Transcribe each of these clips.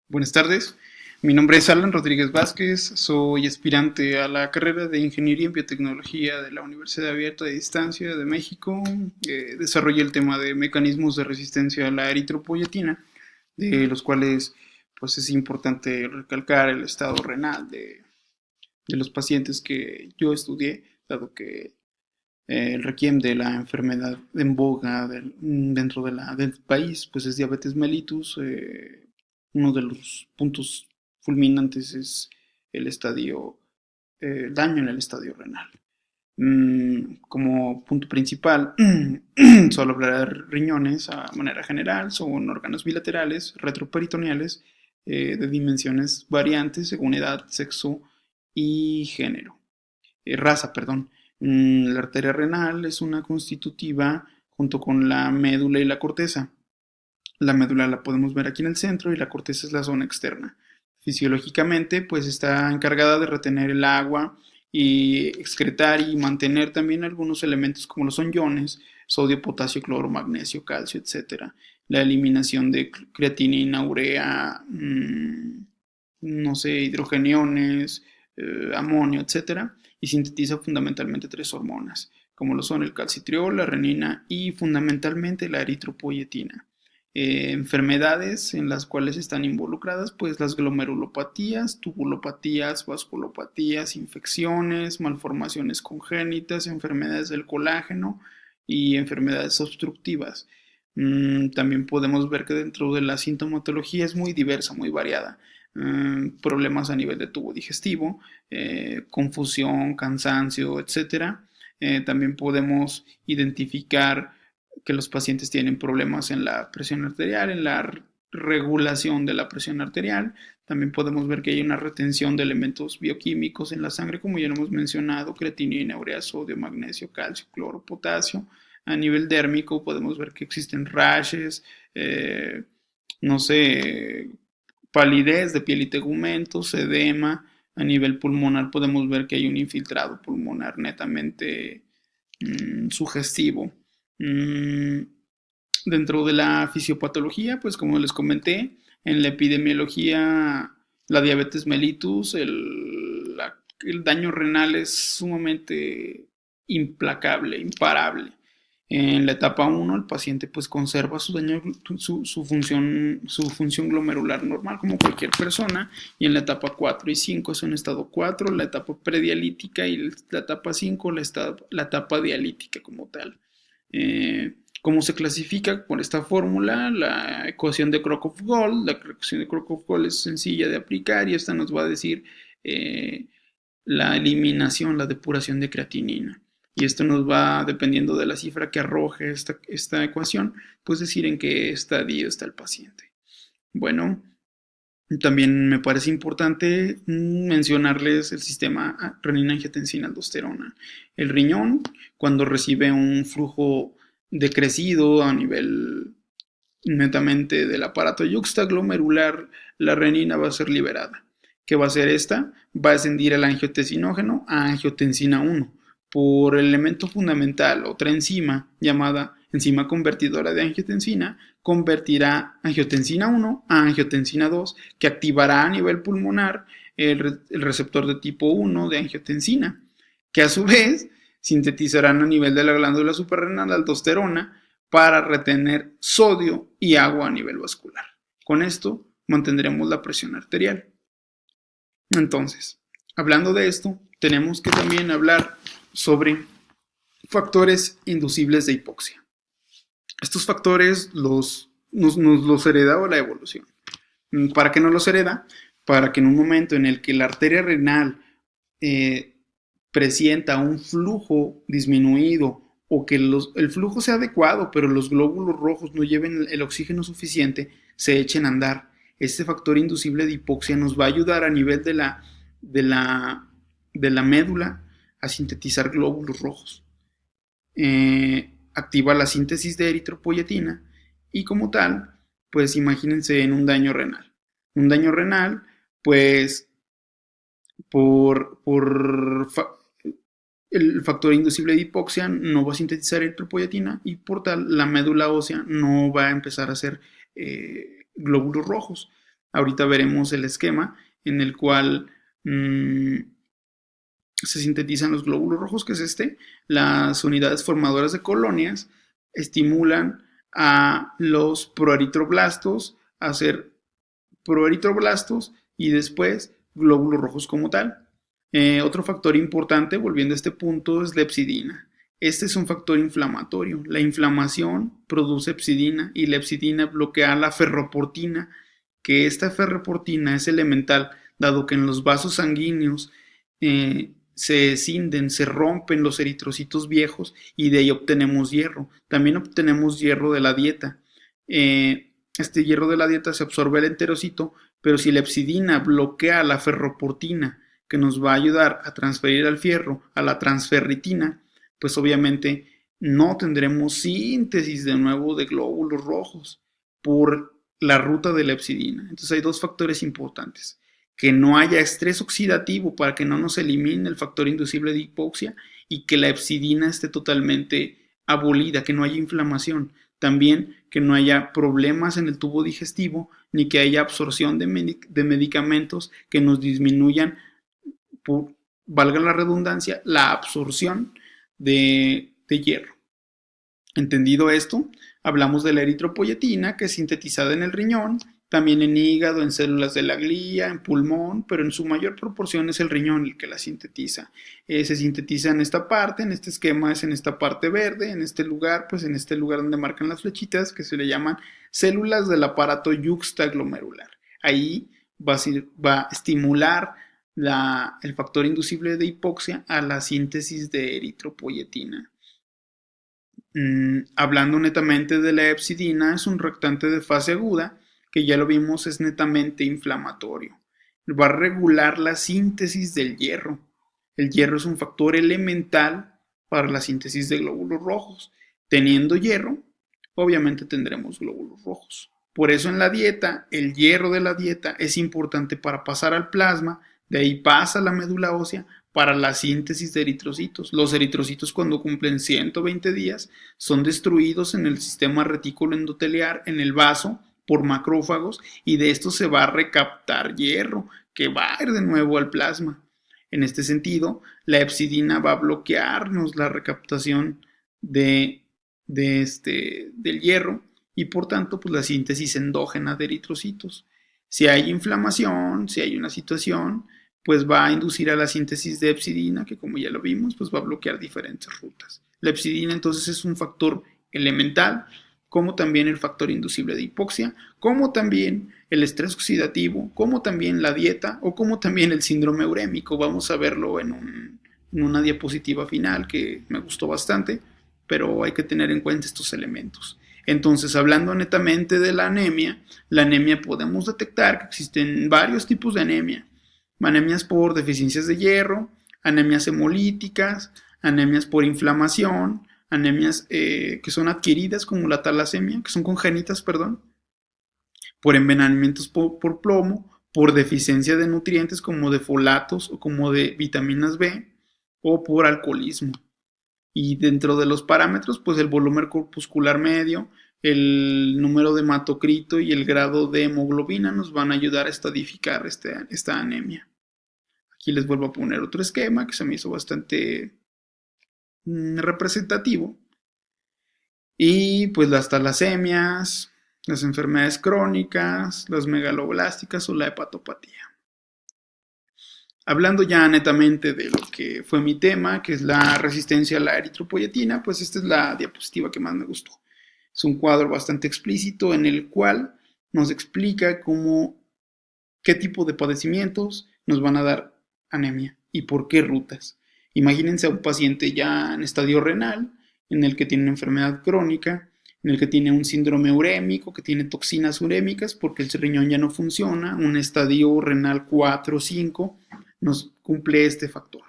Buenas tardes, mi nombre es Alan Rodríguez Vázquez, soy aspirante a la carrera de Ingeniería en Biotecnología de la Universidad Abierta de Distancia de México. Desarrollé el tema de mecanismos de resistencia a la eritropoyetina, de los cuales pues es importante recalcar el estado renal de los pacientes que yo estudié, dado que el requiem de la enfermedad en boga dentro del país, pues es diabetes mellitus. Uno de los puntos fulminantes es el daño en el estadio renal. Como punto principal, solo hablar de riñones a manera general, son órganos bilaterales, retroperitoneales, de dimensiones variantes según edad, sexo y género. Raza, perdón. La arteria renal es una constitutiva junto con la médula y la corteza. La médula la podemos ver aquí en el centro y la corteza es la zona externa. Fisiológicamente, pues está encargada de retener el agua y excretar y mantener también algunos elementos como lo son iones, sodio, potasio, cloro, magnesio, calcio, etcétera. La eliminación de creatinina, urea, no sé, hidrogeniones, amonio, etcétera, y sintetiza fundamentalmente tres hormonas, como lo son el calcitriol, la renina y fundamentalmente la eritropoyetina. Enfermedades en las cuales están involucradas pues las glomerulopatías, tubulopatías, vasculopatías, infecciones, malformaciones congénitas, enfermedades del colágeno y enfermedades obstructivas. También podemos ver que dentro de la sintomatología es muy diversa, muy variada. Problemas a nivel de tubo digestivo, confusión, cansancio, etcétera. También podemos identificar que los pacientes tienen problemas en la presión arterial, en la regulación de la presión arterial. También podemos ver que hay una retención de elementos bioquímicos en la sangre, como ya lo hemos mencionado, creatinina, urea, sodio, magnesio, calcio, cloro, potasio. A nivel dérmico podemos ver que existen rashes, no sé, palidez de piel y tegumentos, edema. A nivel pulmonar podemos ver que hay un infiltrado pulmonar netamente sugestivo. Mm, Dentro de la fisiopatología, pues como les comenté, en la epidemiología, la diabetes mellitus, el daño renal es sumamente implacable, imparable. En la etapa uno el paciente pues conserva su función glomerular normal como cualquier persona, y en la etapa 4 y 5 es un estado 4, la etapa predialítica, y la etapa 5 la etapa dialítica como tal. ¿Cómo se clasifica? Por esta fórmula, la ecuación de Crocov-Gold. La ecuación de Crocov-Gold es sencilla de aplicar y esta nos va a decir eh, la eliminación, la depuración de creatinina. Y esto nos va, dependiendo de la cifra que arroje esta ecuación, pues decir en qué estadio está el paciente. Bueno, también me parece importante mencionarles el sistema renina-angiotensina-aldosterona. El riñón, cuando recibe un flujo decrecido a nivel netamente del aparato yuxtaglomerular, la renina va a ser liberada. ¿Qué va a hacer esta? Va a ascendir el angiotensinógeno a angiotensina 1 por el elemento fundamental, otra enzima llamada enzima convertidora de angiotensina, convertirá angiotensina 1 a angiotensina 2, que activará a nivel pulmonar el receptor de tipo 1 de angiotensina, que a su vez sintetizarán a nivel de la glándula suprarrenal aldosterona para retener sodio y agua a nivel vascular. Con esto mantendremos la presión arterial. Entonces, hablando de esto, tenemos que también hablar sobre factores inducibles de hipoxia. Estos factores nos los hereda la evolución. ¿Para qué nos los hereda? Para que en un momento en el que la arteria renal eh, presenta un flujo disminuido, o que el flujo sea adecuado, pero los glóbulos rojos no lleven el oxígeno suficiente, se echen a andar. Este factor inducible de hipoxia nos va a ayudar a nivel de la, de la médula a sintetizar glóbulos rojos. Activa la síntesis de eritropoyetina y como tal, pues imagínense en un daño renal. Un daño renal, pues por el factor inducible de hipoxia no va a sintetizar eritropoyetina y por tal la médula ósea no va a empezar a hacer glóbulos rojos. Ahorita veremos el esquema en el cual se sintetizan los glóbulos rojos, que es las unidades formadoras de colonias estimulan a los proeritroblastos a hacer proeritroblastos y después glóbulos rojos como tal. Otro factor importante, volviendo a este punto, es la hepcidina. Este es un factor inflamatorio. La inflamación produce hepcidina y la hepcidina bloquea la ferroportina, que esta ferroportina es elemental, dado que en los vasos sanguíneos se escinden, se rompen los eritrocitos viejos y de ahí obtenemos hierro. También obtenemos hierro de la dieta. Este hierro de la dieta se absorbe al enterocito, pero si la hepcidina bloquea la ferroportina, que nos va a ayudar a transferir al fierro a la transferritina, pues obviamente no tendremos síntesis de nuevo de glóbulos rojos por la ruta de la hepcidina. Entonces hay dos factores importantes: que no haya estrés oxidativo para que no nos elimine el factor inducible de hipoxia y que la hepcidina esté totalmente abolida, que no haya inflamación. También que no haya problemas en el tubo digestivo ni que haya absorción de medicamentos que nos disminuyan, valga la redundancia, la absorción de hierro. Entendido esto, hablamos de la eritropoyetina, que es sintetizada en el riñón, también en hígado, en células de la glía, en pulmón, pero en su mayor proporción es el riñón el que la sintetiza. Se sintetiza en esta parte, en este esquema es en esta parte verde, en este lugar, pues en este lugar donde marcan las flechitas, que se le llaman células del aparato yuxtaglomerular. Ahí va a estimular el factor inducible de hipoxia a la síntesis de eritropoyetina. Hablando netamente de la hepcidina, es un reactante de fase aguda, que ya lo vimos, es netamente inflamatorio. Va a regular la síntesis del hierro. El hierro es un factor elemental para la síntesis de glóbulos rojos. Teniendo hierro, obviamente tendremos glóbulos rojos. Por eso en la dieta, el hierro de la dieta es importante para pasar al plasma, de ahí pasa a la médula ósea para la síntesis de eritrocitos. Los eritrocitos, cuando cumplen 120 días, son destruidos en el sistema retículo endoteliar, en el vaso, por macrófagos, y de esto se va a recaptar hierro que va a ir de nuevo al plasma. En este sentido, la hepcidina va a bloquearnos la recaptación del hierro y por tanto pues la síntesis endógena de eritrocitos. Si hay inflamación, si hay una situación, pues va a inducir a la síntesis de hepcidina, que como ya lo vimos, pues va a bloquear diferentes rutas. La hepcidina entonces es un factor elemental, como también el factor inducible de hipoxia, como también el estrés oxidativo, como también la dieta o como también el síndrome urémico. Vamos a verlo en una diapositiva final que me gustó bastante, pero hay que tener en cuenta estos elementos. Entonces, hablando netamente de la anemia podemos detectar que existen varios tipos de anemia. Anemias por deficiencias de hierro, anemias hemolíticas, anemias por inflamación, anemias que son adquiridas como la talasemia, que son congénitas, por envenenamientos por plomo, por deficiencia de nutrientes como de folatos o como de vitaminas B, o por alcoholismo. Y dentro de los parámetros, pues el volumen corpuscular medio, el número de hematocrito y el grado de hemoglobina nos van a ayudar a estadificar esta anemia. Aquí les vuelvo a poner otro esquema que se me hizo bastante representativo. Y pues las talasemias, las enfermedades crónicas, las megaloblásticas o la hepatopatía. Hablando ya netamente de lo que fue mi tema, que es la resistencia a la eritropoyetina, pues esta es la diapositiva que más me gustó. Es un cuadro bastante explícito en el cual nos explica qué tipo de padecimientos nos van a dar anemia y por qué rutas. Imagínense a un paciente ya en estadio renal, en el que tiene una enfermedad crónica, en el que tiene un síndrome urémico, que tiene toxinas urémicas porque el riñón ya no funciona, un estadio renal 4 o 5, nos cumple este factor.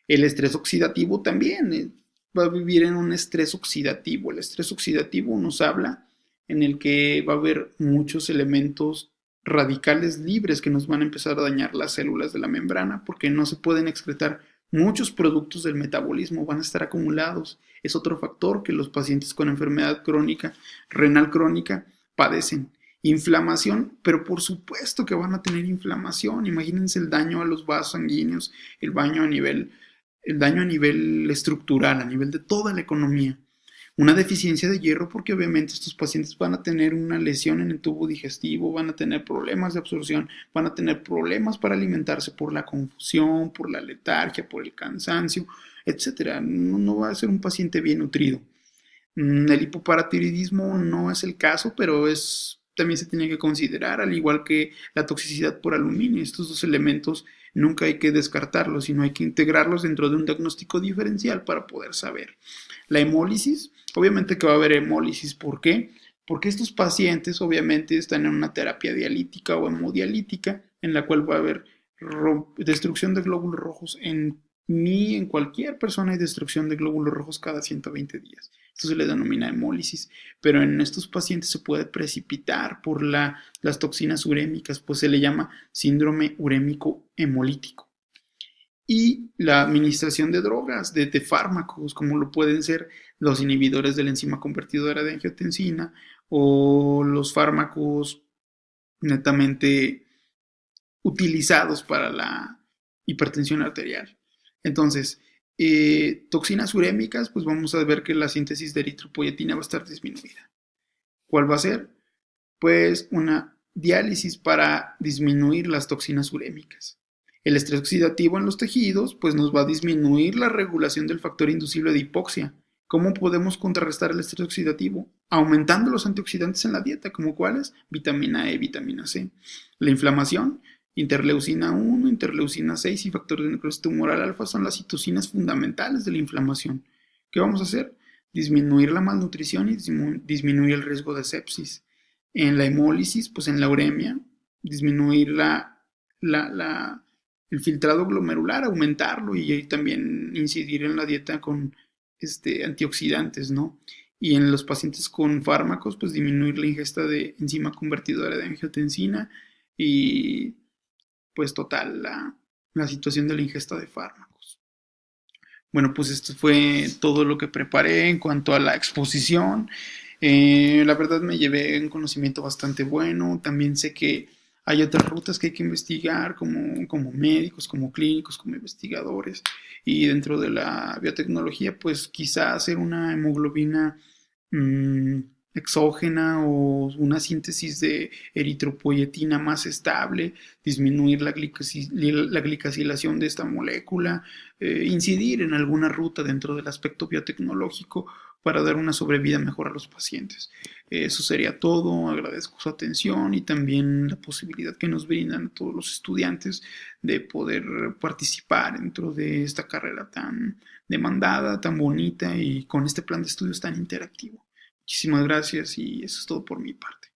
El estrés oxidativo también va a vivir en un estrés oxidativo. El estrés oxidativo nos habla en el que va a haber muchos elementos radicales libres que nos van a empezar a dañar las células de la membrana porque no se pueden excretar muchos productos del metabolismo, van a estar acumulados. Es otro factor que los pacientes con enfermedad crónica, renal crónica, padecen. Inflamación, pero por supuesto que van a tener inflamación. Imagínense el daño a los vasos sanguíneos, el daño a nivel estructural, a nivel de toda la economía. Una deficiencia de hierro porque obviamente estos pacientes van a tener una lesión en el tubo digestivo, van a tener problemas de absorción, van a tener problemas para alimentarse por la confusión, por la letargia, por el cansancio, etcétera. No va a ser un paciente bien nutrido. El hipoparatiroidismo no es el caso, pero también se tiene que considerar, al igual que la toxicidad por aluminio. Estos dos elementos nunca hay que descartarlos, sino hay que integrarlos dentro de un diagnóstico diferencial para poder saber. La hemólisis, obviamente que va a haber hemólisis. ¿Por qué? Porque estos pacientes obviamente están en una terapia dialítica o hemodialítica en la cual va a haber destrucción de glóbulos rojos en cualquier persona hay destrucción de glóbulos rojos cada 120 días. Esto se le denomina hemólisis, pero en estos pacientes se puede precipitar por las toxinas urémicas, pues se le llama síndrome urémico hemolítico. Y la administración de drogas, de fármacos, como lo pueden ser los inhibidores de la enzima convertidora de angiotensina o los fármacos netamente utilizados para la hipertensión arterial. Entonces, toxinas urémicas, pues vamos a ver que la síntesis de eritropoyetina va a estar disminuida. ¿Cuál va a ser? Pues una diálisis para disminuir las toxinas urémicas. El estrés oxidativo en los tejidos, pues nos va a disminuir la regulación del factor inducible de hipoxia. ¿Cómo podemos contrarrestar el estrés oxidativo? Aumentando los antioxidantes en la dieta, como cuáles? Vitamina E, vitamina C. La inflamación, interleucina 1, interleucina 6 y factor de necrosis tumoral alfa son las citocinas fundamentales de la inflamación. ¿Qué vamos a hacer? Disminuir la malnutrición y disminuir el riesgo de sepsis. En la hemólisis, pues en la uremia, disminuir el filtrado glomerular, aumentarlo y también incidir en la dieta con antioxidantes, ¿no? Y en los pacientes con fármacos, pues disminuir la ingesta de enzima convertidora de angiotensina y pues total la situación de la ingesta de fármacos. Bueno, pues esto fue todo lo que preparé en cuanto a la exposición. La verdad me llevé un conocimiento bastante bueno. También sé que hay otras rutas que hay que investigar como médicos, como clínicos, como investigadores. Y dentro de la biotecnología, pues quizá hacer una hemoglobina mmm, exógena o una síntesis de eritropoyetina más estable, disminuir la glicasilación de esta molécula, incidir en alguna ruta dentro del aspecto biotecnológico para dar una sobrevida mejor a los pacientes. Eso sería todo, agradezco su atención y también la posibilidad que nos brindan a todos los estudiantes de poder participar dentro de esta carrera tan demandada, tan bonita y con este plan de estudios tan interactivo. Muchísimas gracias y eso es todo por mi parte.